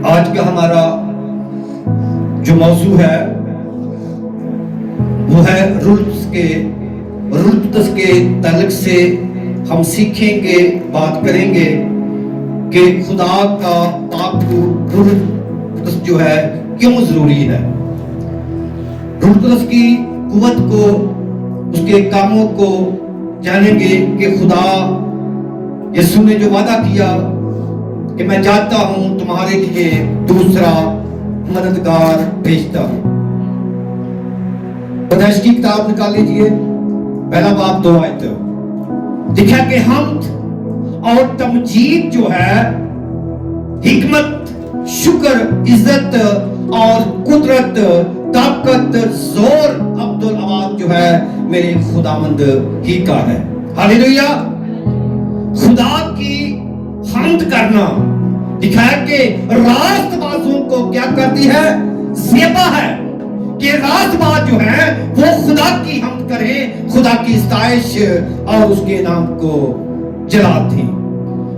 आज का हमारा जो मौजू है वो है रूल्स के ताल्लुक से हम सीखेंगे, बात करेंगे कि खुदा का पाक रूह जो है क्यों जरूरी है। रूह की कुव्वत को, उसके कामों को जानेंगे कि खुदा यीशु ने जो वादा किया कि मैं जाता हूं तुम्हारे लिए दूसरा मददगार भेजता हूं। पैदाइश की किताब निकाल लीजिए, पहला बाब 2 आयत। लिखा कि हमद और तमजीद जो है, हिकमत, शुक्र, इज्जत और कुदरत, ताकत, जोर, अब्दुल आवाज जो है मेरे खुदावंद ही का है। हालेलुया। खुदा की हमद करना लिखा है कि रास्तबाजों को क्या करती है, ज़ेबा है कि रास्तबाज जो है वो खुदा की हमद करें, खुदा की इस्ताइश और उसके नाम को जलाती।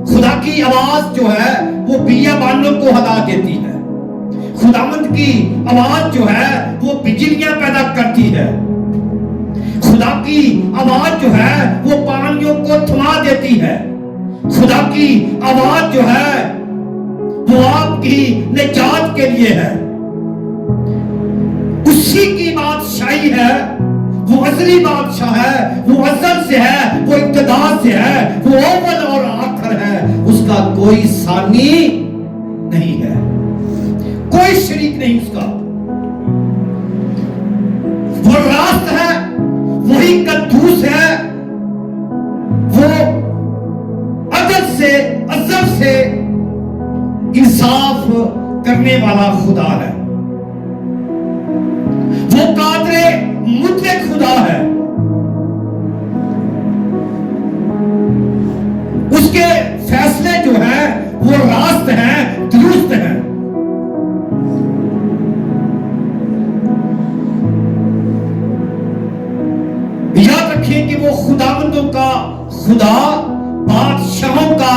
खुदा की आवाज जो है वो बियाबानों को हिला देती है। खुदावंद की आवाज जो है वो बिजलियां पैदा करती है। खुदा की आवाज जो है वो पानियों को थमा देती है। खुदा की आवाज जो है वो आपकी निजात के लिए है। उसी की बादशाही है, वो असली बादशाह है, वो अज़ल से है, वो इब्तिदा से है, वो अव्वल और आखिर है। उसका कोई सानी नहीं है, कोई शरीक नहीं उसका। वो रास्त है, वही कद्दूस है, वो अज़ल से इंसाफ करने वाला खुदा है। वो कादरे मुतलक खुदा है। उसके फैसले जो है वो रास्त हैं, दुरुस्त हैं। याद रखिए कि वो खुदावंदों का खुदा, बादशाहों का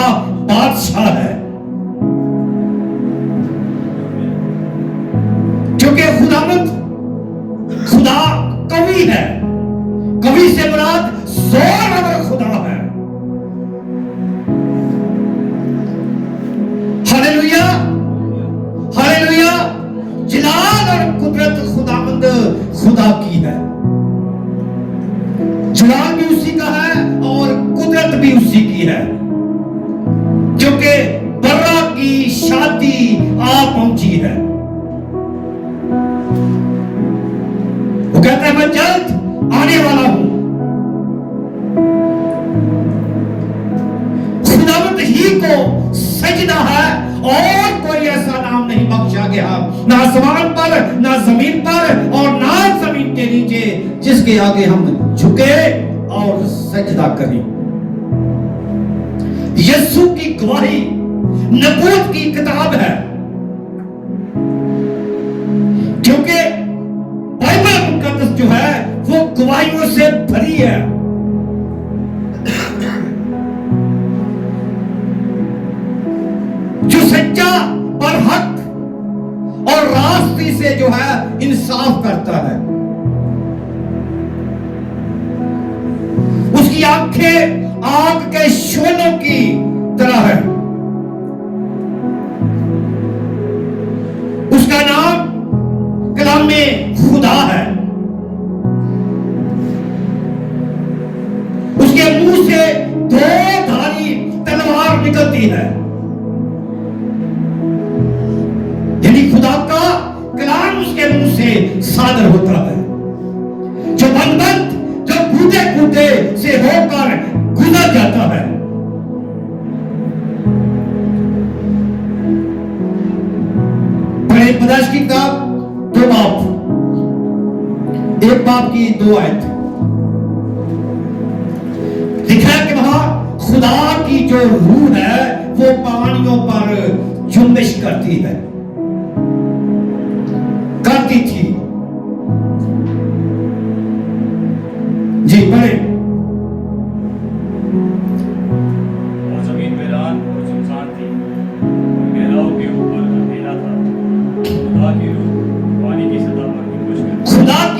बादशाह है। क्योंकि खुदा कवि है। कवि से मुराद जोर खुदा है। Hallelujah, hallelujah. जलाल और कुदरत खुदावंद खुदा की है। जलाल भी उसी का है और कुदरत भी उसी की है। क्योंकि बर्रा की शादी आ पहुंची है। वो कहता है मैं जल्द आने वाला हूं। खुदावंद ही को सजदा है और कोई ऐसा नाम नहीं बख्शा गया, ना आसमान पर, ना जमीन पर और ना जमीन के नीचे, जिसके आगे हम झुके और सजदा करें। यीशु की गवाही नबूवत की किताब है। क्योंकि बाइबल मुकद्दस जो है वो गवाहियों से भरी है। जो सच्चा और हक और रास्ते से जो है इंसाफ करता है, उसकी आंखें आग के शोलों की तरह है। उसका नाम कलामे खुदा है। उसके मुंह से 2 धारी तलवार निकलती है। यानी खुदा का कलाम उसके मुंह से सादर होता है, जो बंद जो कूदे से होकर गुजर जाता है। पढ़े पैदाइश की किताब 2 बाब, 1 बाब की 2 आयत। लिखा है कि वहां खुदा की जो रूह है वो पानियों पर जुम्बिश करती है, करती थी। जी पढ़े। और जमीन मैदान और सुनसान थी, और गहराओं के ऊपर अंधेरा था।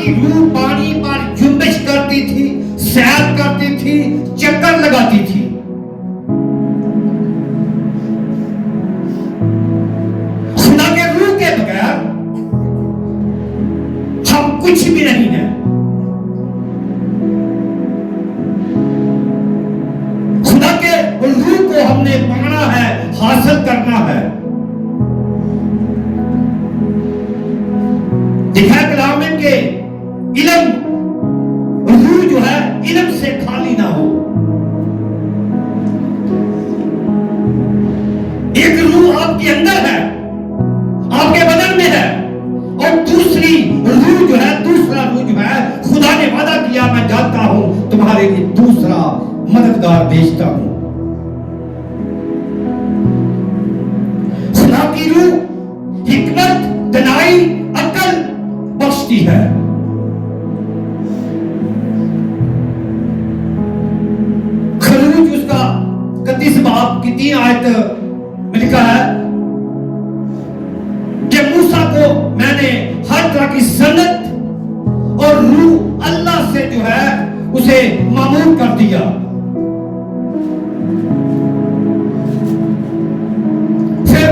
की रूह पानी पर जुम्बिश करती थी, सैर करती थी, चक्कर लगाती थी। खुदा के रूह के बगैर हम कुछ भी नहीं है। खुदा के रूह को हमने पाना है, हासिल करना है। दिखा कलाम में के इल्म, रूह जो है इल्म से खाली ना हो। एक रूह आपके अंदर है, आपके बदन में है, और दूसरी रूह जो है, दूसरा रूह जो है, खुदा ने वादा किया मैं जाता हूं तुम्हारे लिए दूसरा मददगार भेजता हूं। खुदा की रूह हिकमत, दनाई, अकल बख्शती है। खरूज उसका 31 बाब की 3 आयत में लिखा है कि मूसा को मैंने हर तरह की सनत और रूह अल्लाह से जो है उसे मामूर कर दिया। फिर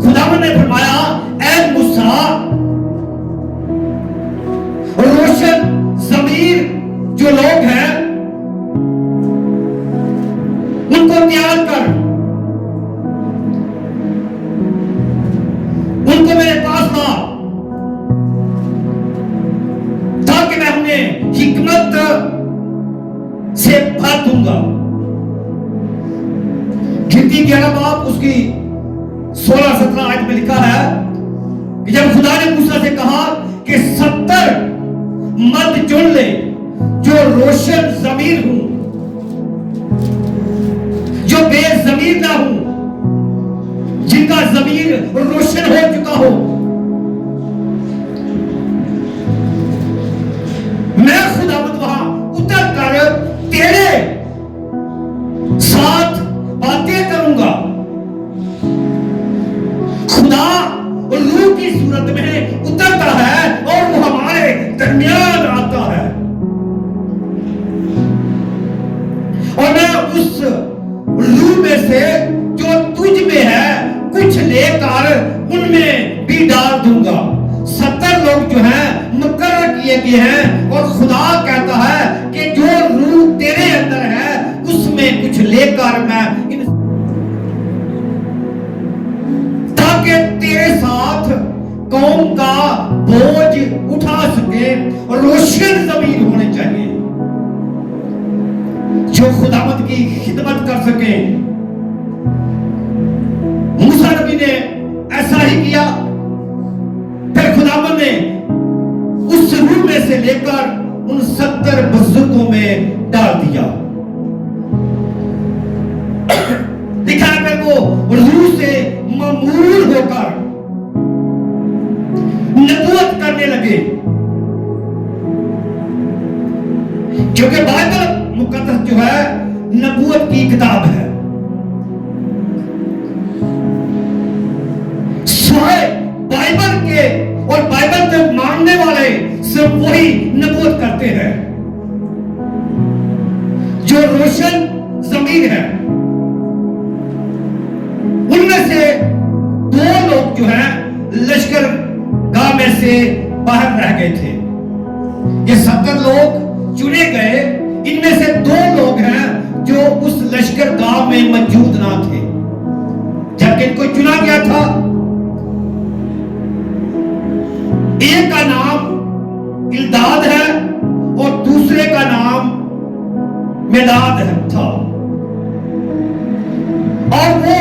खुदावंद ने फरमाया, ऐ मूसा, रोशन ज़मीर जो लोग हैं उनको तैयार कर, उनको मेरे पास ला, ताकि मैं उन्हें हिकमत से भर दूंगा। गिनती 11 बाब उसकी 16-17 आयत में लिखा है कि जब खुदा ने मूसा से कहा कि 70 मर्द चुन ले जो रोशन ज़मीर हूं, जो बेज़मीर ना हूं, जिनका ज़मीर रोशन हो चुका हो। मैं खुदावंद वहां उतर कर तेरे साथ बातें करूंगा। खुदा रूह की सूरत में उतरता है और वो हमारे दरमियान आता है, और मैं उस रूह में से जो तुझ में है कुछ लेकर उनमें भी डाल दूंगा। 70 लोग जो हैं मुकर्रर किए गए हैं, और खुदा कहता है कि जो रूह तेरे अंदर है उसमें कुछ लेकर मैं ताकि तेरे साथ कौम का बोझ उठा सके, और रोशन ज़मीर होने चाहिए जो खुदावंद की खिदमत कर सके। मूसा नबी ने ऐसा ही किया। फिर खुदावंद ने उस रूह में से लेकर उन 70 बुजुर्गों में डाल दिया। दिखा कर वो रूह से ममूर होकर नबूवत करने लगे, क्योंकि बाइबल मुकद्दस जो है नबूवत की किताब है। सिवाय बाइबल के और बाइबल को मानने वाले सिर्फ वही नबूवत करते हैं जो रोशन ज़मीर है। उनमें से 2 लोग जो है लश्कर गांव में से बाहर रह गए थे। ये 70 लोग चुने गए, इनमें से 2 लोग हैं जो उस लश्कर गांव में मौजूद ना थे जब इनको चुना गया था। एक का नाम इल्दाद है और दूसरे का नाम मेदाद था, और वो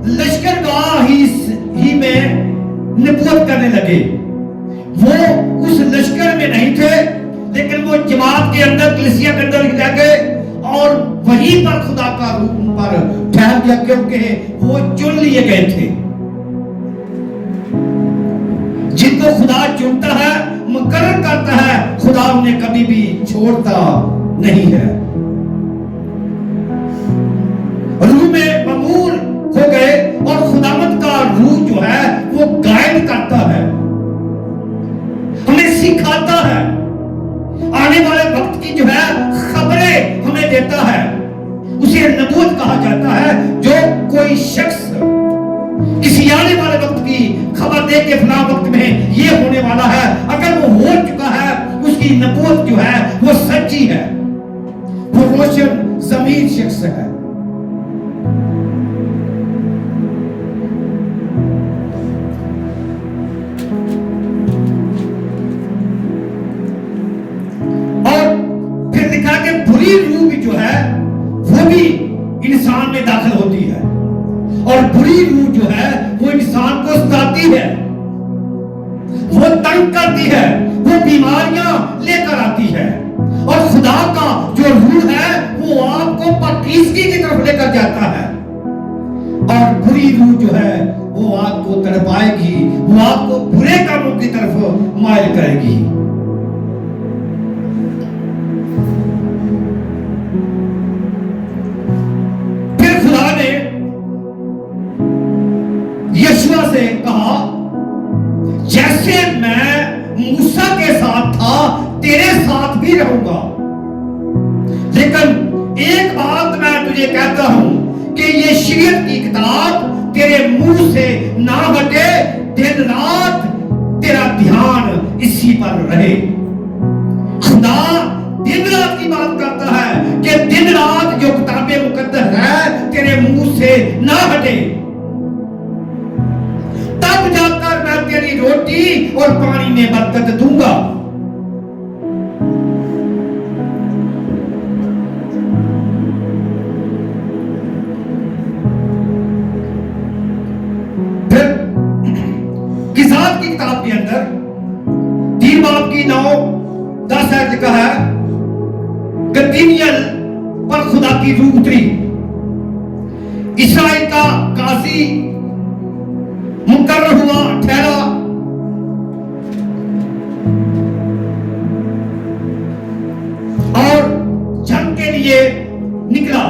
लश्कर गाह ही में नबूवत करने लगे। वो उस लश्कर में नहीं थे, लेकिन वो जमात के अंदर, कलीसिया के अंदर रह गए, और वहीं पर खुदा का रूप उन पर ठहर गया, क्योंकि वो चुन लिए गए थे। जिनको खुदा चुनता है, मुकर्रर करता है, खुदा उन्हें कभी भी छोड़ता नहीं है। रूह में ममूर हो गए, और खुदावंद का रूह जो है वो गाइड करता है, हमें सिखाता है, वाले वक्त की खबर दे के फलां वक्त में ये होने वाला है, अगर वो हो चुका है, उसकी नबूवत जो है वो सच्ची है, वो रोशन ज़मीर शख्स है। और फिर लिखा कि बुरी रूह भी जो है वो भी इंसान में दाखिल होती है, और बुरी रूह जो है वो इंसान को सताती है, वो तंग करती है, वो बीमारियां लेकर आती है, और खुदा का जो रूह है वो आपको पाकीज़गी की तरफ लेकर जाता है, और बुरी रूह जो है वो आपको तड़पाएगी, वो आपको बुरे कामों की तरफ माइल करेगी। फिर खुदा ने यशुआ से कहा, जैसे मैं मूसा के साथ था तेरे साथ भी रहूंगा, लेकिन एक बात मैं तुझे कहता हूं कि ये शरीयत की किताब तेरे मुंह से ना हटे, दिन रात तेरा ध्यान इसी पर रहे। खुदा दिन रात की बात करता है कि दिन रात जो किताबें मुकद्दस है तेरे मुंह से ना हटे, तब जाकर मैं तेरी रोटी और पानी में बरकत दूंगा। फिर किसाब की किताब के अंदर 3 बाब की 9-10 आयत लिखा है कि दानियल पर खुदा की रूह उतरी, इस्राएल का काजी मुकर्रर हुआ, ठहरा, और जंग के लिए निकला।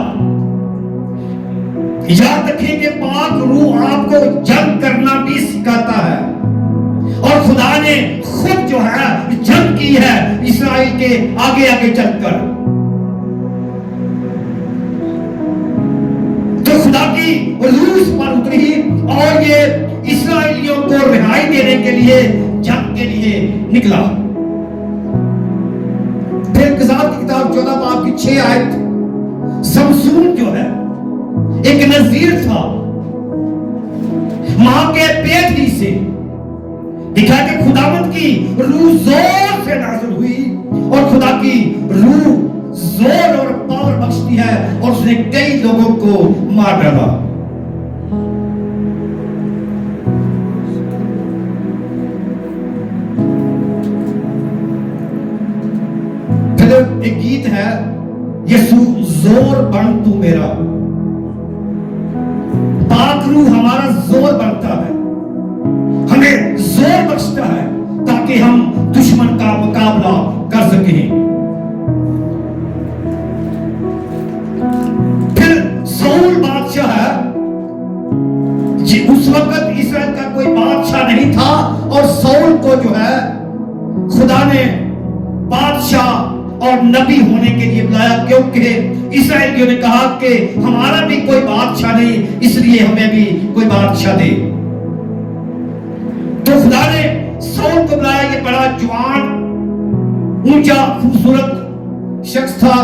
याद रखें कि पाक रूह आपको जंग करना भी सिखाता है, और खुदा ने खुद जो है जंग की है इस्राएल के आगे आगे चलकर। तो खुदा की रूह उस पर उतरी और ये इस्राएलियों को रिहाई देने के लिए जंग के लिए निकला। फिर किताब की किताब 14 बाब की 6 आयत, समसून जो है एक नजीर था, मां के पेट ही से दिखा कि खुदावंद की रूह जोर से नाज़िल हुई, और खुदा की रूह जोर और पावर बख्शती है, और उसने कई लोगों को मार डाला। एक गीत है, यीशु जोर बन तू मेरा, पाक रूह हमारा जोर बनता है, हमें जोर बख्शता है ताकि हम दुश्मन का मुकाबला कर सकें। फिर शाऊल बादशाह है, उस वक्त इस्राएल का कोई बादशाह नहीं था, और शाऊल को जो है खुदा ने बादशाह और नबी होने के लिए बुलाया, क्योंकि इस्राएलियों ने कहा कि हमारा भी कोई बादशाह नहीं, इसलिए हमें भी कोई बादशाह दे। तो खुदा ने शाऊल को बुलाया, ये बड़ा जवान ऊंचा खूबसूरत शख्स था,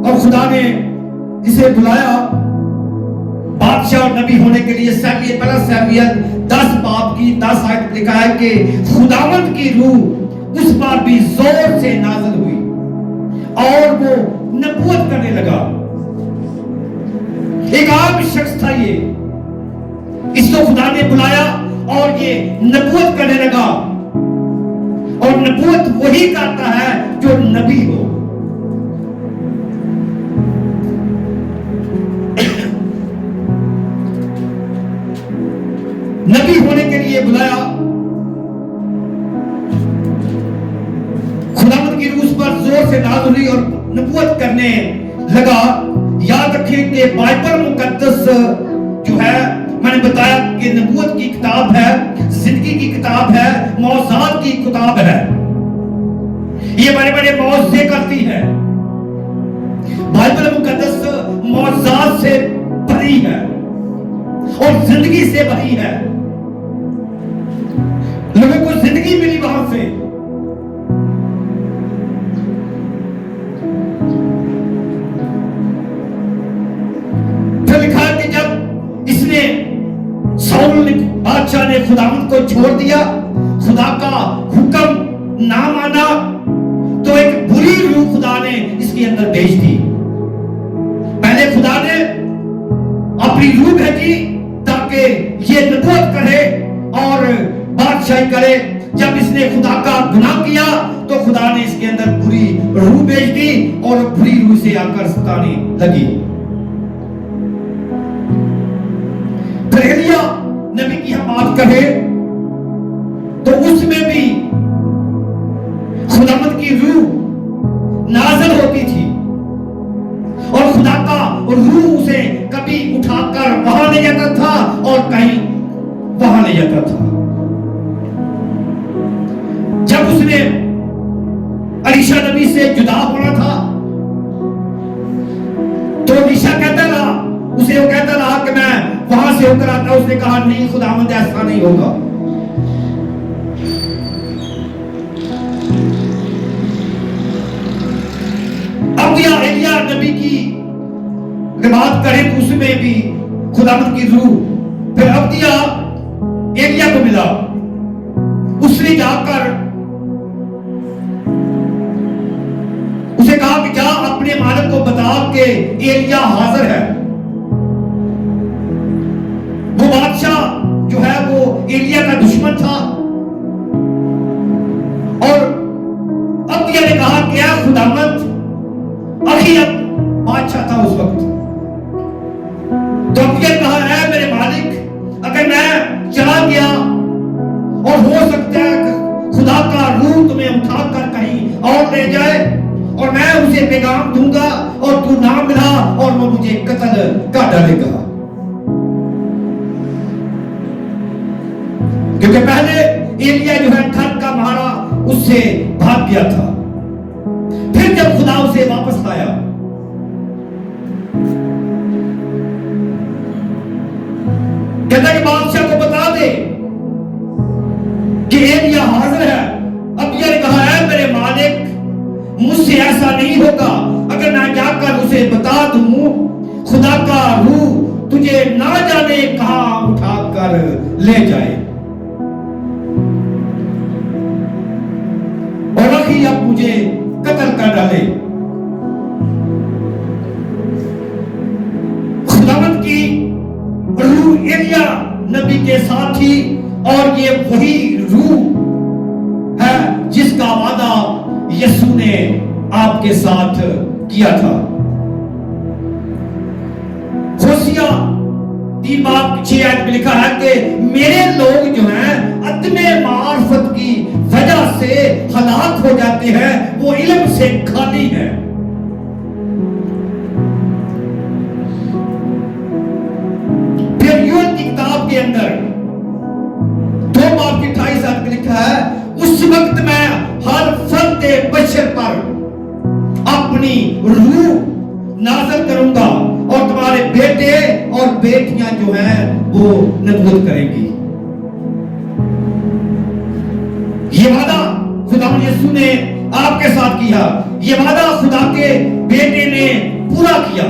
और खुदा ने इसे बुलाया बादशाह और नबी होने के लिए। पहला सैमुएल 10 बाब की 10 आयत लिखा है कि खुदावंद की रूह उस पर भी जोर से नाज़िल हुई, और वो नबूवत करने लगा। एक आम शख्स था ये, इसको खुदा ने बुलाया और ये नबूवत करने लगा, और नबूवत वही करता है जो नबी हो। नबी होने के लिए बुलाया, खुदावंद की रूह उस पर जोर से नाज़िल हुई और नबूवत करने लगा। याद रखें कि बाइबल मुकद्दस जो है, मैंने बताया कि नबूवत की किताब है, जिंदगी की किताब है, मौज़ात की किताब है। ये बड़े बड़े मौज़े करती है। बाइबल मुकद्दस मौज़ात से भरी है और जिंदगी से भरी है। लोगों को जिंदगी मिली वहां से। फिर लिखा है कि जब इसने साउल बादशाह ने खुदावंद को छोड़ दिया, खुदा का हुक्म ना माना, तो एक बुरी रूह खुदा ने इसके अंदर भेज दी। पहले खुदा ने अपनी रूह भेजी ताकि ये नबूवत करे और बादशाही करे। जब इसने खुदा का गुनाह किया तो खुदा ने इसके अंदर बुरी रूह भेज दी और बुरी रूह से आकर सताने लगी। फिर एलिया नबी की हम बात करें तो उसमें भी खुदावंद की रूह नाज़िल होती थी और खुदा का रूह उसे कभी उठाकर वहां ले जाता था और कहीं वहां ले जाता था। जब उसने अलीशा नबी से जुदा होना था तो अलीशा कहता रहा, उसे वो कहता रहा कि मैं वहां से होकर आता। उसने कहा नहीं, खुदावंद ऐसा नहीं होगा। अब एलिया नबी की बात करें तो उसमें भी खुदावंद की रूह फिर अब्दिया एलिया को मिला। उसने जाकर उसे कहा कि जा अपने मालिक को बता के एलिया हाजिर है। वो बादशाह जो है वो एलिया का दुश्मन था और अब्दिया ने कहा क्या खुदावंद अखीयत बादशाह था उस वक्त। तो अब्दिया ने कहा है मेरे मालिक, अगर मैं चला गया और हो सकता है खुदा का रूह तुम्हें उठाकर कहीं और ले जाए और मैं उसे पैगाम दूंगा और तू ना मिला और वो मुझे कत्ल कर डालेगा। क्योंकि पहले एलिया जो है ठग का मारा उससे भाग गया था। फिर जब खुदा उसे वापस लाया कहता कि बादशाह को बता दे कि एलिया हाजिर है। अब ये कहा है मेरे मालिक, मुझसे ऐसा नहीं होगा। अगर मैं जाकर उसे बता दूं खुदा का रूह तुझे ना जाने कहां उठाकर ले जाए और अखी अब मुझे कत्ल कर डाले। खुदावंद की रूह एलिया नबी के साथ थी और ये वही रूह है जिसका वादा यीशु ने आपके साथ किया था। होशिया 3:6 में लिखा है कि मेरे लोग जो हैं अदमे मार्फत की वजह से हलाक हो जाते हैं, वो इल्म से खाली है। फिर यूएल की किताब के अंदर 2:28 में लिखा है, उस वक्त मैं हर फर्द बशर पर अपनी रूह नाज़िल करूंगा और तुम्हारे बेटे और बेटियां जो हैं वो नबूवत करेंगी। ये वादा खुदा यीशु ने आपके साथ किया, ये वादा खुदा के बेटे ने पूरा किया।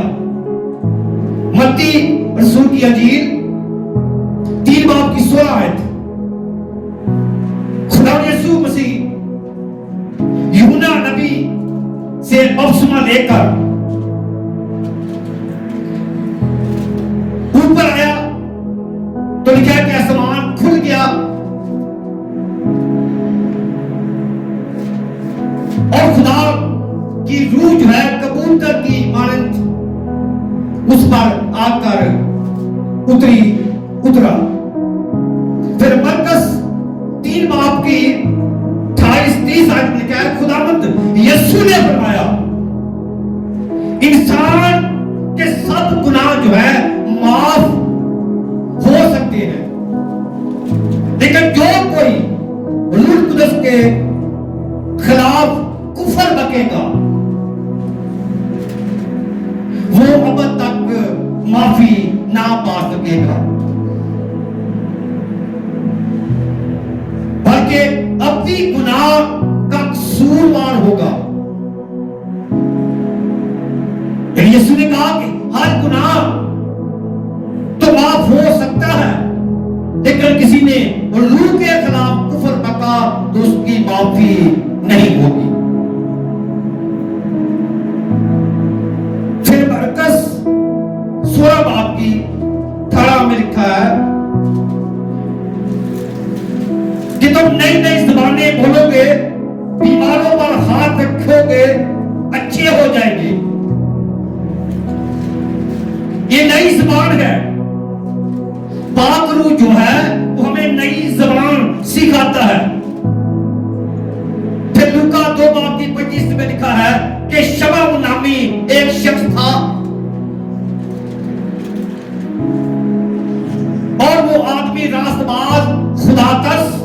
मत्ती रसूल की अंजील 3:16 खुदा यीशु मसीह यूहन्ना नबी से बपतिस्मा लेकर ऊपर आया तो लिखा कि आसमान खुल गया और खुदा की रूह जो है कबूतर की मानंद उस पर आकर उतरा। फिर मरकस 3:28-30 आयत में लिखा है, खुदावंद यीशु ने फरमाया इंसान के सब गुनाह जो है माफ हो सकते हैं, लेकिन जो कोई रूह कुदस के खिलाफ कुफर बकेगा वो अब तक माफी ना पा सकेगा। लेकिन किसी ने रूह के खिलाफ कुफर बका तो उसकी माफी नहीं होगी। फिर बरकस 16 बाब की 18 में लिखा है कि तुम नई नई ज़बानें बोलोगे, बीमारों पर हाथ रखोगे, अच्छे हो जाएंगे। ये नई ज़बान है। पाक रूह जो है वो हमें नई ज़बान सिखाता है। फिर लूका 2 बाब की 25 में लिखा है कि शमऊ नामी एक शख्स था और वो आदमी रास्तबाज, खुदातर्स,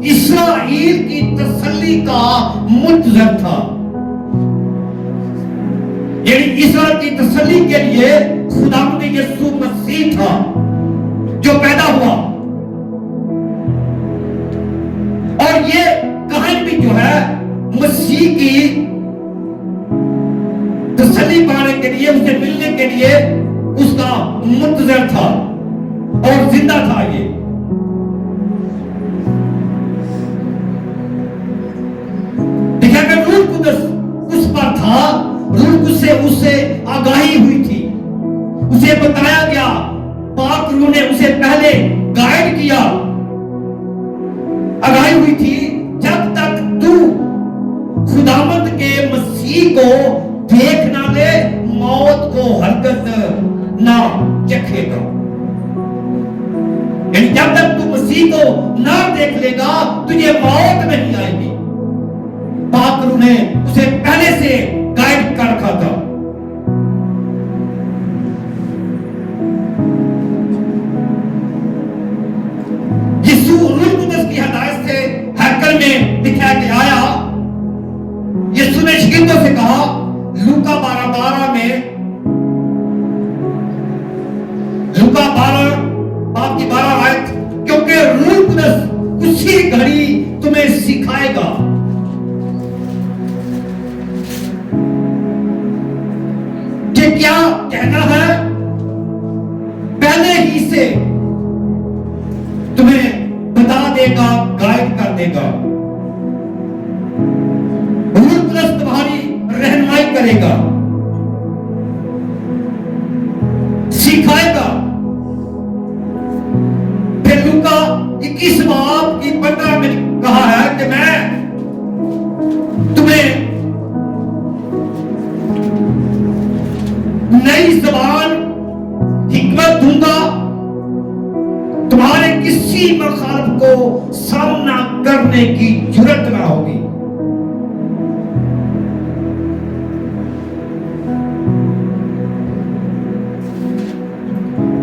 इस्राएल की तसल्ली का मुंतज़र था। यानी इस्राएल की तसल्ली के लिए खुदावंद यीशु मसीह था जो पैदा हुआ। और ये कहानी भी जो है मसीह की तसल्ली पाने के लिए, उसे मिलने के लिए उसका मुंतज़र था और जिंदा था। ये देखा कि रूह कुदस उस पर था, रूह उसे आगाही हुई थी, उसे बताया गया, पाक रूह ने उसे पहले गाइड किया, आगाही हुई थी, जब तक तू खुदावंद के मसीह को देख ना ले, मौत को हरकत ना चखेगा। यानी जब तक तू मसीह को ना देख लेगा तुझे मौत नहीं आएगी। पाक रूह ने उसे पहले से गाइड कर रखा था। यीशु रूह कुदस की हिदायत से हैकल में दिखाया के आया। यीशु ने शिगिंदों से कहा लूका 12:12 में, लूका 12 बाब की 12 आयत, क्योंकि रूह कुदस उसी घड़ी तुम्हें सिखाएगा कि क्या कहना है, पहले ही से तुम्हें बता देगा, गाइड कर देगा। रूह कुदस तुम्हारी रहनुमाई करेगा, सिखाएगा। फिर लूका 21 बाब की 15 में कहा है कि मैं तुम्हें नई ज़बान, हिकमत दूंगा, तुम्हारे किसी मखालफ को सामना करने की जुर्रत ना होगी।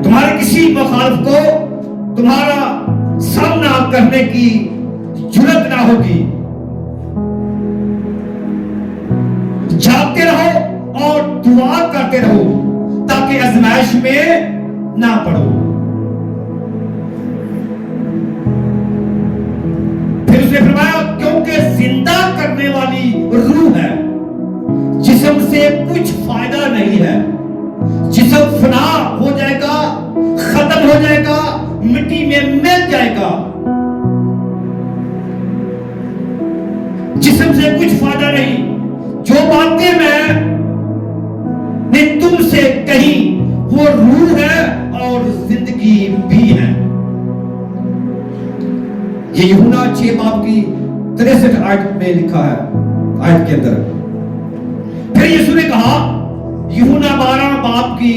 तुम्हारे किसी मखालफ को तुम्हारा सामना करने की जुर्रत ना होगी। जागते रहो और दुआ करते रहो ताकि आजमाइश में ना पड़ो। फिर उसने फरमाया क्योंकि जिंदा करने वाली रूह है, जिस्म से कुछ फायदा नहीं है। जिस्म फना हो जाएगा, खत्म हो जाएगा, मिट्टी में मिल जाएगा। जिस्म से कुछ फायदा नहीं। जो बातें मैंने तुमसे कही वो रूह है और जिंदगी भी है। ये यूहन्ना 6 बाब की 63 आयत में लिखा है, आयत के अंदर। फिर यीशु ने कहा यूहन्ना 12 बाब की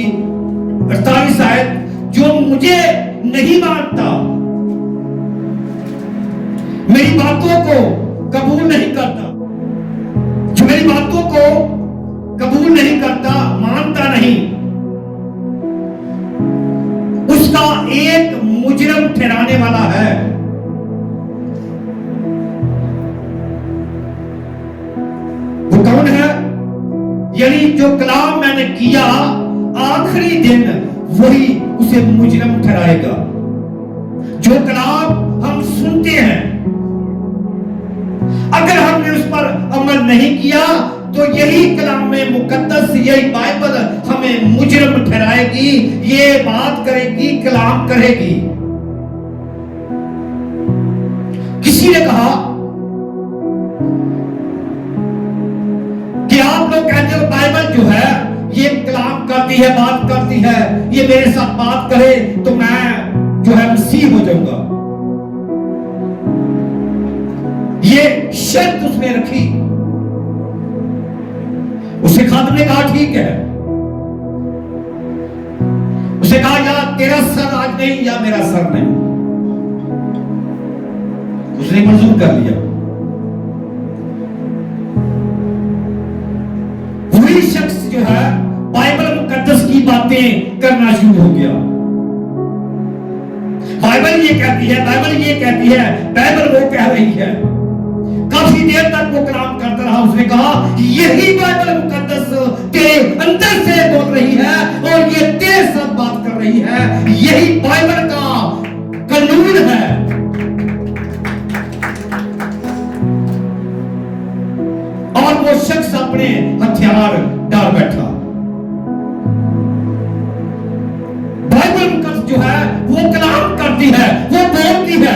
48 आयत, जो मुझे नहीं मानता, मेरी बातों को कबूल नहीं करता, जो मेरी बातों को कबूल नहीं करता, मानता नहीं, उसका एक मुजरम ठहराने वाला है। वो कौन है? यानी जो कलाम मैंने किया आखिरी दिन वही उसे मुजरम ठहराएगा। जो कलाम हम सुनते हैं अगर हमने उस पर अमल नहीं किया तो यही कलाम में मुकद्दस, यही बाइबल हमें मुजरम ठहराएगी, ये बात करेगी, कलाम करेगी। किसी ने कहा कि आप लोग कहते हो बाइबल जो है ये कलाम करती है, बात करती है, ये मेरे साथ बात करे तो मैं जो है मसीह हो जाऊंगा। ये शर्त उसने रखी। उसे खादिम ने कहा ठीक है। उसे कहा या तेरा सर आज नहीं या मेरा सर नहीं। उसने मंजूर कर लिया। वही शख्स जो है बाइबल मुकद्दस की बातें करना शुरू हो गया। बाइबल ये कहती है, बाइबल ये कहती है, बाइबल वो कह रही है। काफी देर तक वो कलाम करता रहा। उसने कहा यही बाइबल मुकद्दस तेरे अंदर से बोल रही है और ये तेरे साथ बात कर रही है। यही बाइबल का कानून है। और वो शख्स अपने हथियार डाल बैठा। बाइबल मुकद्दस जो है वो कलाम करती है, वो बोलती है।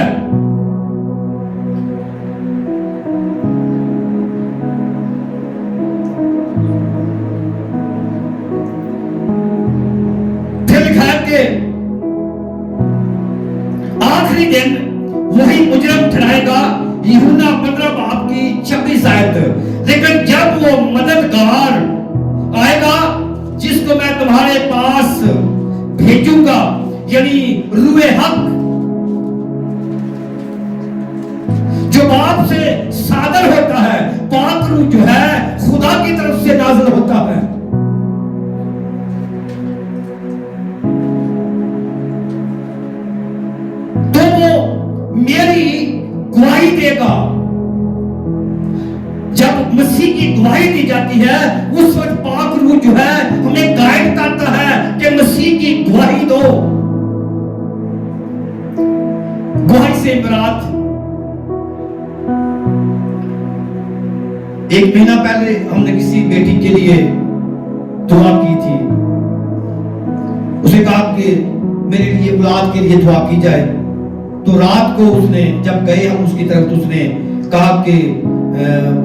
आखिरी दिन वही मुजरम ठहराएगा, यूहन्ना 15 बाब की 26 आयत। लेकिन जब वो मददगार आएगा जिसको मैं तुम्हारे पास भेजूंगा, यानी रूहे हक, जो बाप से सादर होता है, पाक रूह जो है खुदा की तरफ से नाज़िल होता है, मेरी गवाही देगा। जब मसीह की गवाही दी जाती है उस वक्त पाक रूह जो है हमें गाइड करता है कि मसीह की गवाही दो। गवाही से मुराद, एक महीना पहले हमने किसी बेटी के लिए दुआ की थी। उसे कहा कि मेरे लिए औलाद के लिए दुआ की जाए। तो रात को उसने जब गए हम उसकी तरफ, तो उसने कहा कि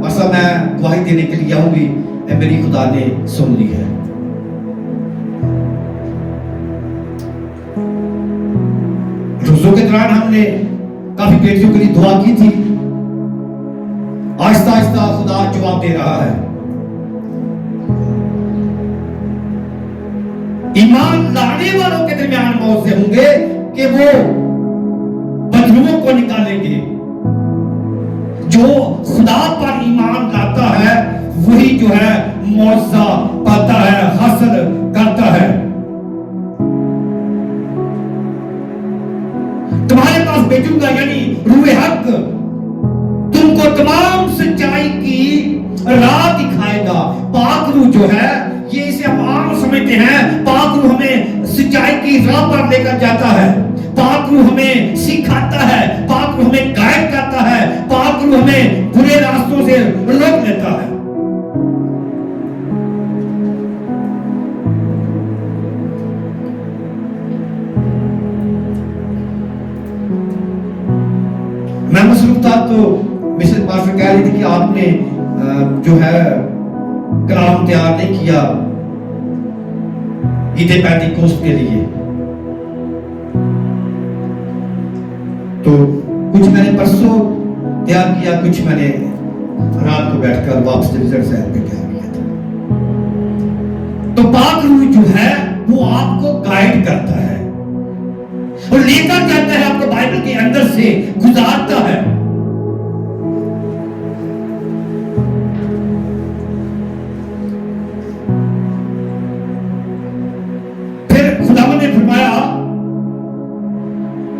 ऐसा मैं गवाही देने के लिए आऊंगी, मेरी खुदा ने सुन ली है। रोजों के दौरान हमने काफी बेटियों के लिए दुआ की थी। आहिस्ता आहिस्ता खुदा जवाब दे रहा है। ईमान लाने वालों के दरमियान बहुत से होंगे कि वो बदलुओं को निकालेंगे। जो खुदा पर ईमान लाता है वही जो है मौजा पाता है, हासिल करता है। तुम्हारे पास भेजूंगा यानी रूहे हक तुमको तमाम सच्चाई की राह दिखाएगा। पाक रूह जो है ये इसे हम आम समझते हैं। पाक रूह हमें सच्चाई की राह पर लेकर जाता है। पाक रूह हमें सिखाता है, पाक रूह हमें गाइड करता है, पाक रूह हमें बुरे रास्तों से रोक लेता है। मैं मसरूफ था तो मिसेस मास्टर कह रही थी कि आपने जो है कलाम तैयार नहीं किया ईद पेंटिकोस्ट के लिए। तो कुछ मैंने परसों तैयार किया, कुछ मैंने रात को बैठकर वापस रिजल्ट साहब पे तैयार किया था। तो पाक रूह जो है वो आपको गाइड करता है और लेकर जाता है, आपको बाइबल के अंदर से गुजारता है। फिर खुदावंद ने फरमाया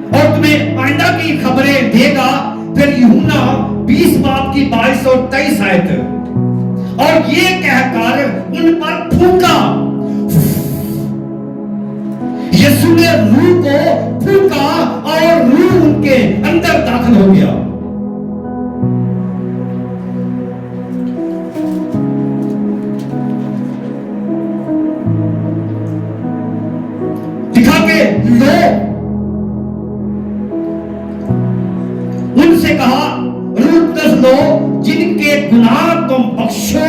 और तुम्हें आइंदा की खबरें देगा। फिर यूहन्ना 20 बाब की 22 और 23 आयत, और ये कहकर उन पर फूंका। यीशु ने रूह को फूंका और रूह उनके अंदर दाखिल हो गया। दिखा के लो, उनसे कहा, रूप 10 लो, जिनके गुनाह तुम बख्शो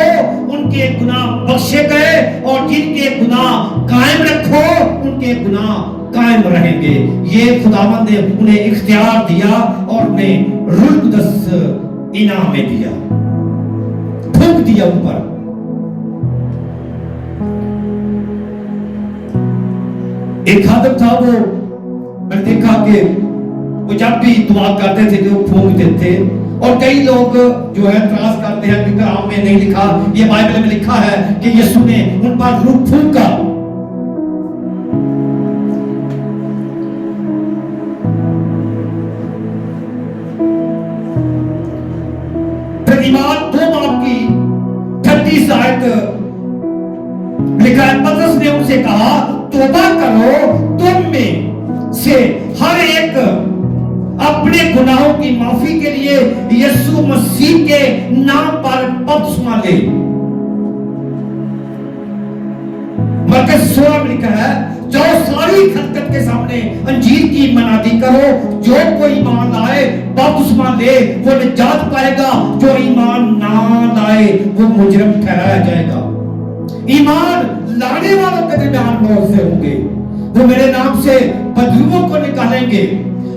उनके गुनाह बख्शे गए, और जिनके गुनाह कायम रखो उनके गुनाह कायम रहेंगे। ये खुदावंद ने उन्हें इख्तियार दिया और उन्हें रूप 10 इनाम में दिया, फूंक दिया उन पर। एक खादिम था, वो मैंने देखा कि वो जब भी दुआ करते थे तो फूंक देते, और कई लोग जो है त्रास करते हैं कि कुरान में नहीं लिखा, ये बाइबल में लिखा है कि यीशु ने उन पर रूह फूंका। फिर ईमान 2 बाब की 36 आयत लिखा है, पतरस ने उनसे कहा, तौबा करो, तुम में से हर एक अपने गुनाहों की माफी के लिए यीशु मसीह के नाम पर बपतिस्मा ले। मरकज 16 में लिखा है, जाओ सारी खलकत के सामने अंजील की मनादी करो, जो कोई ईमान लाए बपतिस्मा ले वो निजात पाएगा, जो ईमान ना लाए वो मुजरिम ठहराया जाएगा। ईमान लाने वालों के दरमियान मौत से होंगे, वो मेरे नाम से बदलुओं को निकालेंगे।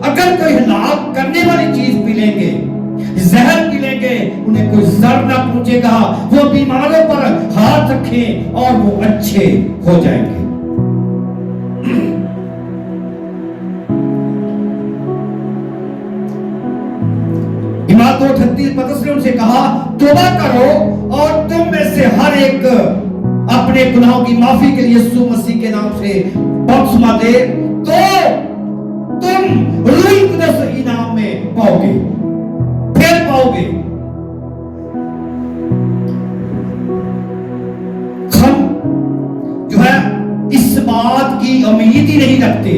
अगर कोई हलाक करने वाली चीज पी लेंगे, जहर पी लेंगे, उन्हें कोई जर ना पहुंचेगा। वो बीमारों पर हाथ रखें और वो अच्छे हो जाएंगे। ईमान 2:38 पतरस ने उनसे कहा, तौबा करो और तुम में से हर एक अपने गुनाहों की माफी के लिए यीशु मसीह के नाम से बपतिस्मा दे, तो तुम रूह कुदस इनाम में पाओगे, फिर पाओगे। हम जो है इस बात की उम्मीद ही नहीं रखते,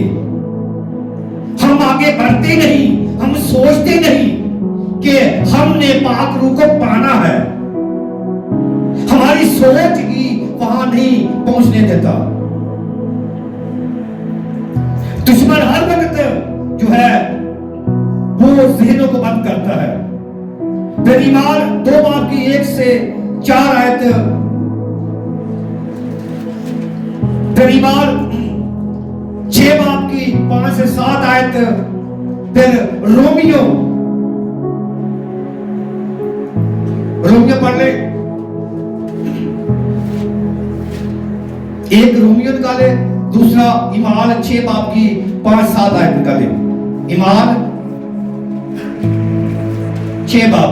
हम आगे बढ़ते नहीं, हम सोचते नहीं कि हमने पाक रूह को पाना है। हमारी सोच ही वहां नहीं पहुंचने देता। दुश्मन हर वक्त जो है वो जहनों को बंद करता है। फिर ईमान 2 बाब की 1 से 4 आयत, फिर ईमान 6 बाब की 5 से 7 आयत, फिर रोमियो पढ़ ले, एक रोमियो निकाले, दूसरा ईमान 6 बाब की 5-7 आयत निकाले। ईमान 6 बाब,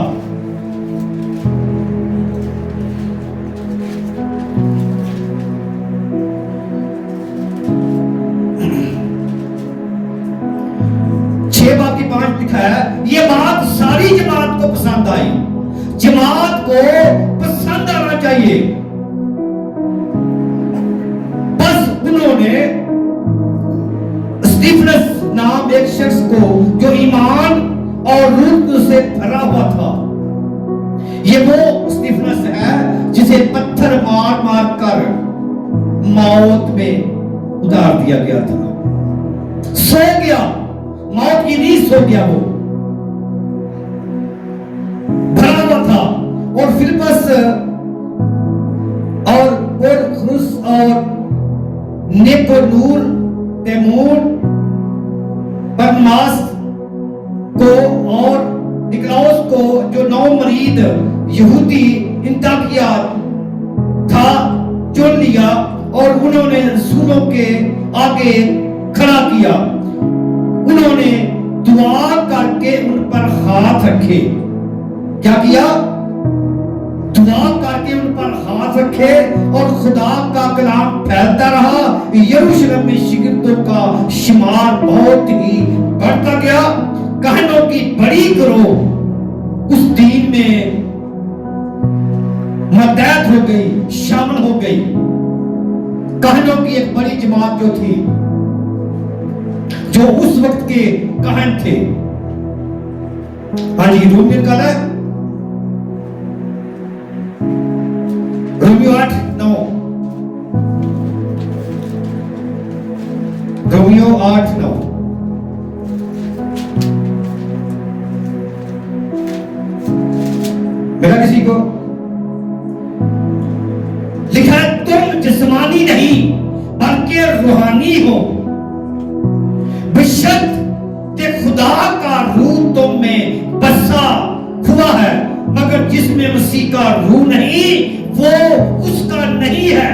की 5 लिखा है, ये बात सारी जमात को पसंद आई। जमात को पसंद आना चाहिए। उन्होंने स्टीफनस नाम एक शख्स को, जो ईमान और रूह से भरा हुआ था, ये वो स्टीफनस है जिसे पत्थर मार मार कर मौत में उतार दिया गया था। सो गया, मौत की नींद सो गया, वो भरा हुआ था। और फिलिपस और खुरुस और निकोनूर, तैमूर, बरनबास को और निकलाउस को, जो 9 मरीद यहूदी इंताकिया था, चुन लिया और उन्होंने रसूलों के आगे खड़ा किया। उन्होंने दुआ करके उन पर हाथ रखे। क्या किया? दुआ करके उन पर हाथ रखे और खुदा का कलाम फैलता रहा। यरूशलेम में शिगिर्दों का शुमार बहुत ही बढ़ता गया। कहनों की बड़ी करो उस दिन में मदद हो गई, शामिल हो गई। कहनों की एक बड़ी जमात जो थी, जो उस वक्त के कहन थे। हाँ जी, रोमियो का है, रोमियो 8:9, रोमियो 8:9। को, लिखा है तुम जिस्मानी नहीं बल्कि रूहानी हो, बेशक कि खुदा का रूह तुम में बसा हुआ है, मगर जिसमें मसीह का रूह नहीं वो उसका नहीं है।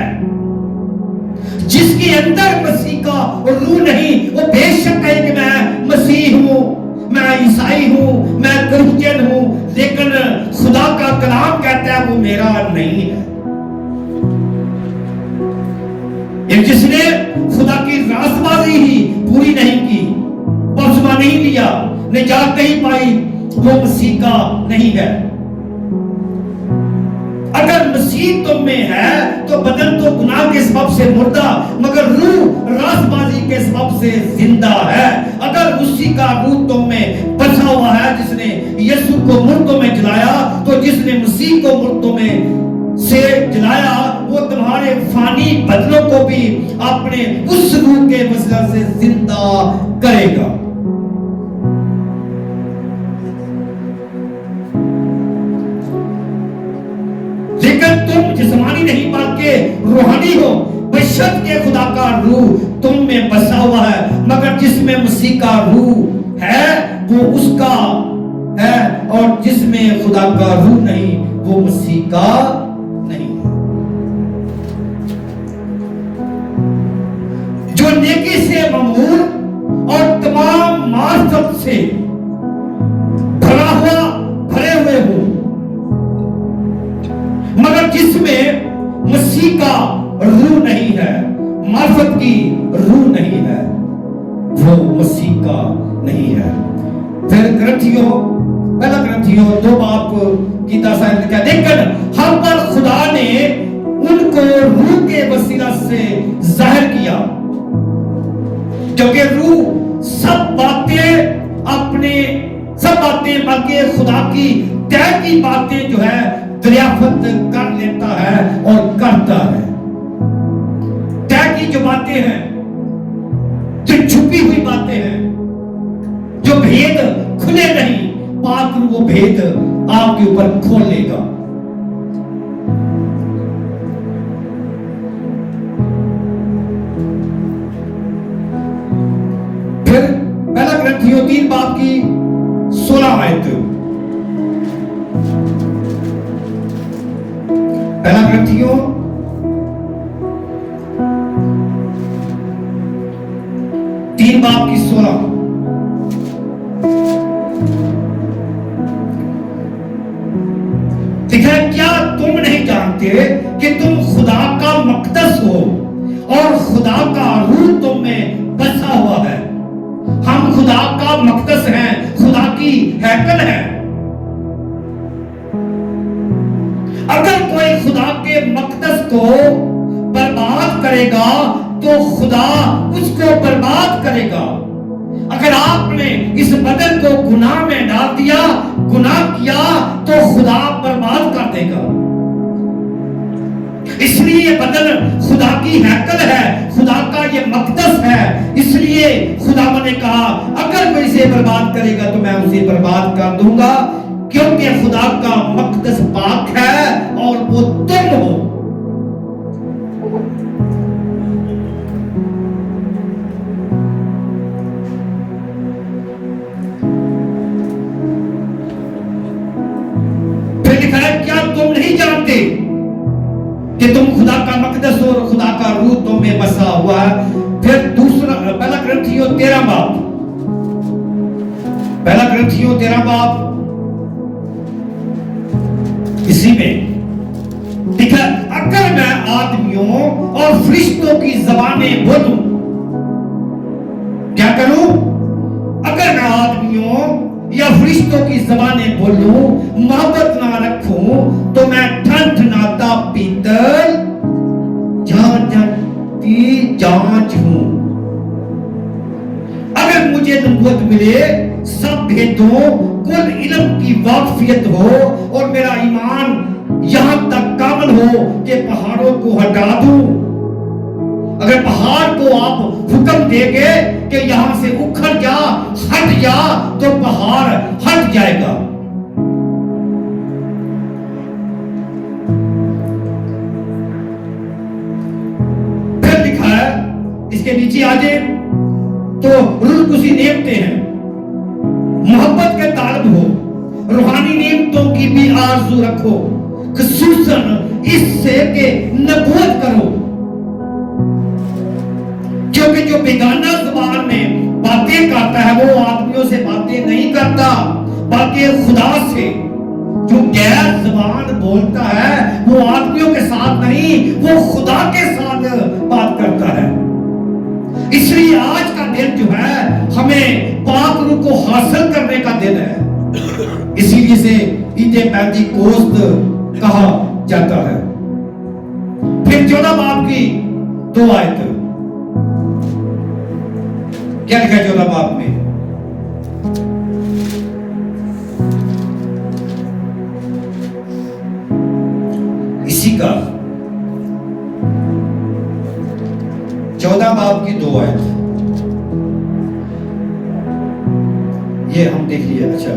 जिसके अंदर मसीह का रूह नहीं वो बेशक कहे कि मैं मसीह हूं, मैं ईसाई हूं, मैं क्रिश्चियन हूं, लेकिन खुदा का कलाम कहता है वो मेरा नहीं है। एक जिसने खुदा की रास्तबाजी ही पूरी नहीं की, बपतिस्मा नहीं लिया, निजात नहीं पाई, वो मसीह का नहीं है। अगर मसीह तुम में है तो बदन तो गुनाह के सबब से मुर्दा, मगर रूह रास्तबाजी के सबब से जिंदा है। अगर उसी का रूह तुम में बसा हुआ है, जिसने यीशु को मुर्दों में जलाया, तो जिसने मसीह को मुर्दों में से जलाया वो तुम्हारे फानी बदनों को भी अपने उस रूह के वसीला से जिंदा करेगा। लेकिन तुम जिस्मानी नहीं बल्कि रूहानी हो, बेशक के खुदा का रूह तुम में बसा हुआ है, मगर जिसमें मसीह का रूह है वो उसका है, और जिसमें खुदा का रूह नहीं वो मसीह का नहीं है। जो नेकी से ममूर और तमाम मार्फत से भरे हुए हो, मगर जिसमें मसीह का रूह नहीं है, मार्फत की रूह नहीं है, वो मसीह का नहीं है। फिर ग्रंथियों, पहला ग्रंथियों 2 बाब की 10 आयत लिखा, लेकिन हम पर खुदा ने उनको रूह के वसीला से जाहिर किया, क्योंकि रूह सब बातें बल्कि खुदा की तय की बातें जो है दरियाफ्त कर लेता है और करता है। तय की जो बातें हैं, जो छुपी हुई बातें हैं, जो भेद खुले नहीं, पाक वो भेद आपके ऊपर खोल लेगा। फिर पहला ग्रंथियों 3 बाब की 16 आयत, पहला ग्रंथियों 3 बाब की 16, लिखा है क्या तुम नहीं जानते कि तुम खुदा का मकदस हो और खुदा का रूह तुम में बसा हुआ है। हम खुदा का मकदस हैं, खुदा की हैकल है। अगर कोई खुदा के मकदस को बर्बाद करेगा तो खुदा उसको बर्बाद करेगा। अगर आपने इस बदन को गुनाह में डाल दिया, गुनाह किया, तो खुदा बर्बाद कर देगा। इसलिए ये बदन खुदा की हैकल है, खुदा का ये मकदस है। इसलिए खुदा ने कहा अगर कोई इसे बर्बाद करेगा तो मैं उसे बर्बाद कर दूंगा, क्योंकि खुदा का मकदस पाक है और वो तुम हो। फिर लिखा है क्या तुम नहीं जानते कि तुम खुदा का मकदस हो और खुदा का रूह तुम में बसा हुआ है। फिर दूसरा, पहला ग्रंथियों 13 बाब, पहला ग्रंथियों 13 बाब, इसी में लिखा अगर मैं आदमियों और फरिश्तों की जबानें बोलूं, क्या करूं? अगर मैं आदमियों या फरिश्तों की जबानें बोलूं, मोहब्बत ना रखूं, तो मैं ठनठनाता पीतल जाती जांच हूं। अगर मुझे नबूवत मिले, सब भेदों कुल इल्म की वाकफियत हो और मेरा ईमान यहां तक कामिल हो कि पहाड़ों को हटा दूं। अगर पहाड़ को आप हुक्म देंगे कि यहां से उखड़ जा, हट जा, तो पहाड़ हट जाएगा। इसके नीचे आ जाए तो रूह कुसी नेमते हैं, मोहब्बत के तालब हो, रूहानी नेमतों की भी आरज़ू रखो, खुसूसन इससे के नबूवत करो। क्योंकि जो बेगाना ज़बान में बातें करता है वो आदमियों से बातें नहीं करता बल्कि खुदा से। जो गैर ज़बान बोलता है वो आदमियों के साथ नहीं, वो खुदा के साथ बात करता है। इसलिए आज का दिन जो है हमें पाक रूह को हासिल करने का दिन है। इसीलिए से ईद पेंतीकोस्त कहा जाता है। फिर 14 बाब की 2 आयत, क्या लिखा है 14 बाब में? इसी का 14 बाब की 2 आयत, ये हम देख लिए। अच्छा,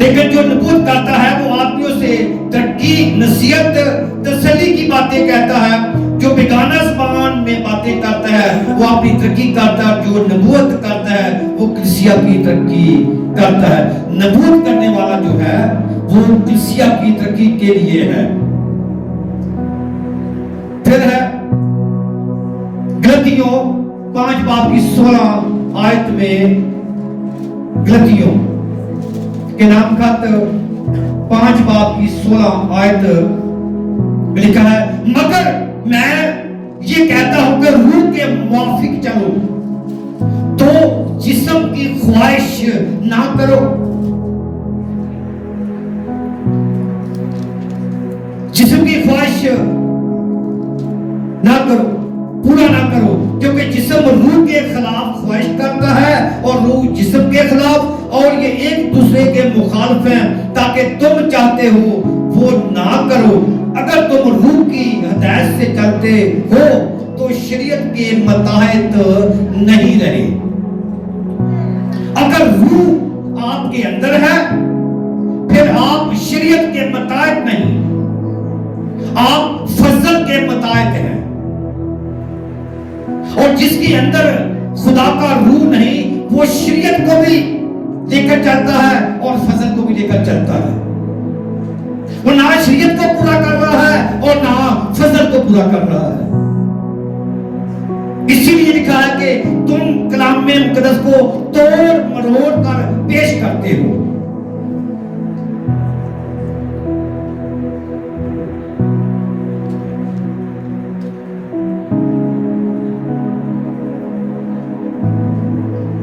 लेकिन जो नबूवत करता है वो आदमियों से तरक्की, नसीहत, तसल्ली की बातें कहता है। जो बेगाना ज़बान में बातें करता है वो अपनी तरक्की करता है, जो नबूवत करता है वो कलीसिया की तरक्की करता है। नबूवत करने वाला जो है वो कलीसिया की तरक्की के लिए है। फिर है गलतियों 5 बाब की 16 आयत में, गलतियों के नाम खत 5 बाब की 16 आयत लिखा है, मगर मैं ये कहता हूं कि रूह के मुआफिक चलो, तो जिस्म की ख्वाहिश ना करो। जिस्म की ख्वाहिश ना करो, पूरा ना करो, क्योंकि जिस्म रूह के खिलाफ ख्वाहिश करता है और रूह जिस्म के खिलाफ, और ये एक दूसरे के मुखालिफ हैं, ताकि तुम चाहते हो वो ना करो। अगर तुम रूह की हिदायत से चलते हो तो शरीयत के मुताबिक नहीं रहे। अगर रूह आपके अंदर है फिर आप शरीयत के मुताबिक नहीं, आप फजल के मुताबिक हैं। और जिसके अंदर खुदा का रूह नहीं वो शरीयत को भी लेकर चलता है और फजल को भी लेकर चलता है। वो ना शरीयत को पूरा कर रहा है और ना फजल को पूरा कर रहा है। इसीलिए लिखा है कि तुम कलाम में मुकद्दस को तोड़ मरोड़ कर पेश करते हो।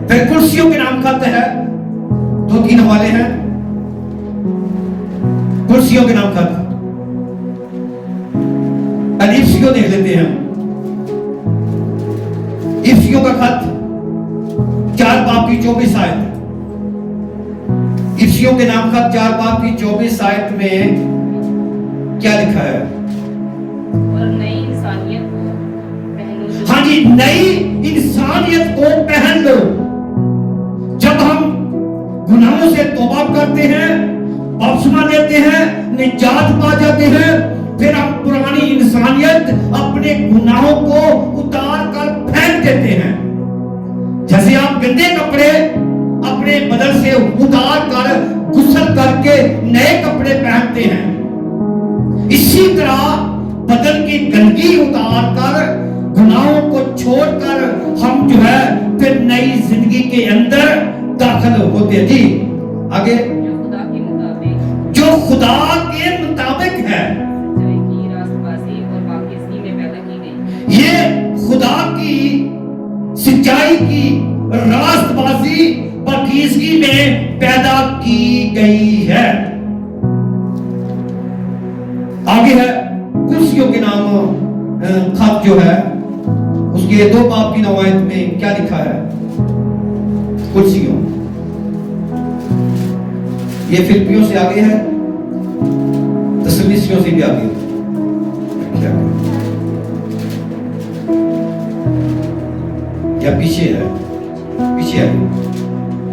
फिर कुर्सियों के नाम खाते हैं, 2-3 हवाले हैं कुर्सियों के नाम खत। इफ्सियों देख लेते हैं। इफ्सियों का खत 4 बाब की 24 आयत। इफ्सियों के नाम खत 4 बाब की 24 आयत में क्या लिखा है? और नई इंसानियत को पहन लो। हाँ जी, नई इंसानियत को पहन लो। जब हम गुनाहों से तौबा करते हैं, बपतिस्मा लेते हैं, निजात पा जाते हैं, फिर हम पुरानी इंसानियत अपने गुनाहों को उतार कर फेंक देते हैं। जैसे आप गंदे कपड़े अपने बदन से उतार कर गुस्ल करके नए कपड़े पहनते हैं, इसी तरह बदन की गंदगी उतार कर गुनाहों को छोड़कर हम जो है फिर नई जिंदगी के अंदर दाखिल होते हैं। जी आगे, जो खुदा के मुताबिक है, ये खुदा की सच्चाई की रास्तबाजी पाकीज़गी में पैदा की गई है। आगे है कुर्सियों के नाम खत जो है उसके 2 बाब की 9 आयत में क्या लिखा है? कुर्सियों, ये फिलिपियों से आगे है, तसलीसियों से भी आगे है। क्या या पीछे है? पीछे है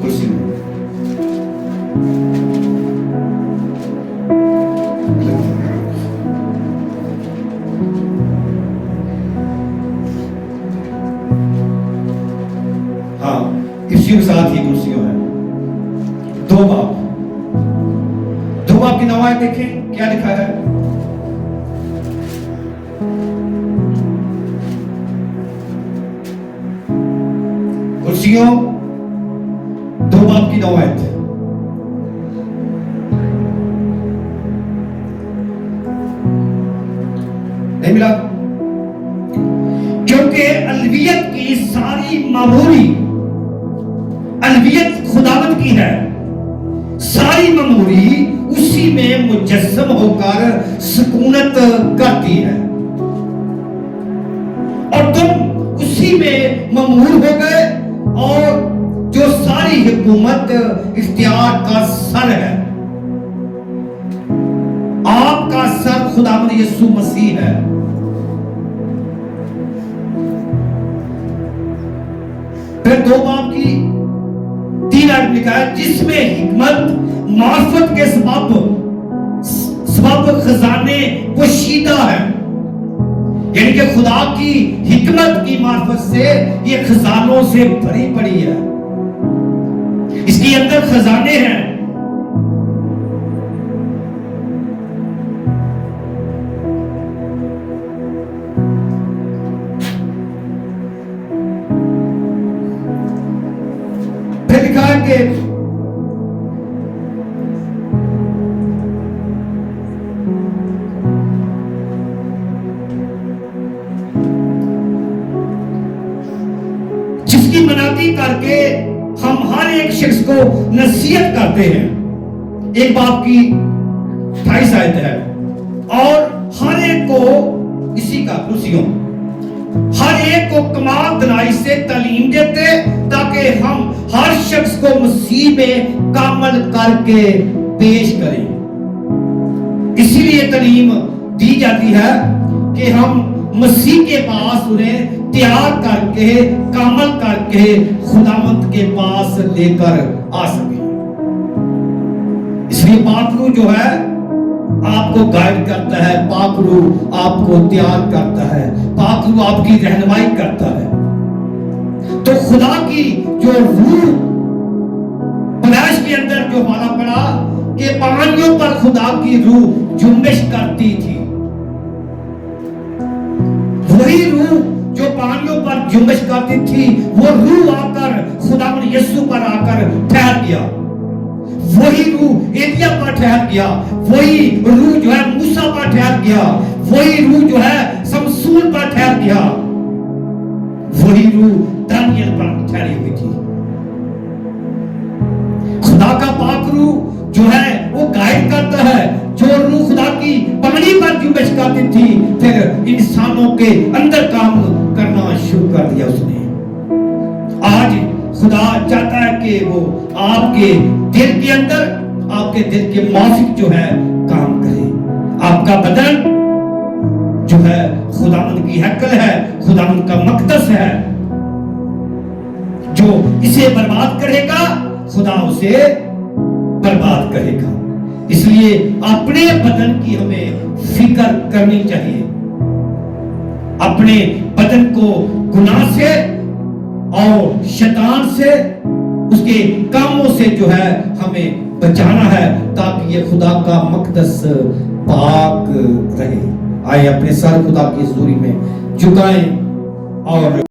कुर्सी में। 2 बाब 2 बाब की 9 आयत देखें क्या लिखा है। कुर्सियों 2 बाब की 9 आयत। नहीं मिला? क्योंकि अलवियत की सारी मामूरी, अलवियत खुदावंद की है, सारी मामूरी उसी में मुजस्सम होकर सुकूनत करती है और तुम उसी में ममूर हो गए और जो सारी हुकूमत इख्तियार का सर है, आपका सर खुदावंद यीशु मसीह है। फिर 2 बाब की 3 आयत लिखा है, जिसमें हिकमत मार्फत के सबब खजाने पोशीदा है। यानी कि खुदा की हिकमत की मार्फत से ये खजानों से भरी पड़ी है, इसके अंदर खजाने हैं। फिर लिखा है कि जिसकी मनाती करके हम हर एक शख्स को नसीहत करते हैं। 1 बाब की 28 आयत है, और हर एक को इसी का कुर्सियों हर एक को कमाल दलाई से तालीम देते ताकि हम हर शख्स को मसीह में कामल करके पेश करें। इसीलिए तालीम दी जाती है कि हम मसीह के पास उन्हें तैयार करके कामल करके खुदावंद के पास लेकर आ सके। इसलिए पाकरू जो है आपको गाइड करता है, पाकरू आपको तैयार करता है, पाकरू आपकी रहनुमाई करता है। तो खुदा की जो रूह पैदाइश के अंदर जो हमारा पड़ा कि पानियों पर खुदा की रूह जुम्बिश करती थी, वही रूह जो पानियों पर जुम्बिश करती थी, वो रूह आकर खुदावंद यीशु पर आकर ठहर गया। वही रूह एलिया पर ठहर गया, वही रूह जो है मूसा पर ठहर गया, वही रूह जो है शमसूल पर ठहर गया, वही रूह दानियल पर ठहरी हुई थी। खुदा का पाक रूह जो है वो गाइड करता है। जो रूह खुदा की पानी पर जुम्बिश करती थी, फिर इंसानों के अंदर काम करना शुरू कर दिया उसने। आज खुदा चाहता है कि वो आपके दिल के अंदर, आपके दिल के माफिक जो है काम करे। आपका बदन जो है खुदावंद की हैकल है, खुदावंद का मकदस है। जो इसे बर्बाद करेगा खुदा उसे बर्बाद करेगा। इसलिए अपने बदन की हमें फिक्र करनी चाहिए। अपने बदन को गुनाह से और शैतान से, उसके कामों से जो है हमें बचाना है, ताकि ये खुदा का मकदस पाक रहे। आए अपने सर खुदा की हज़ूरी में झुकाएं और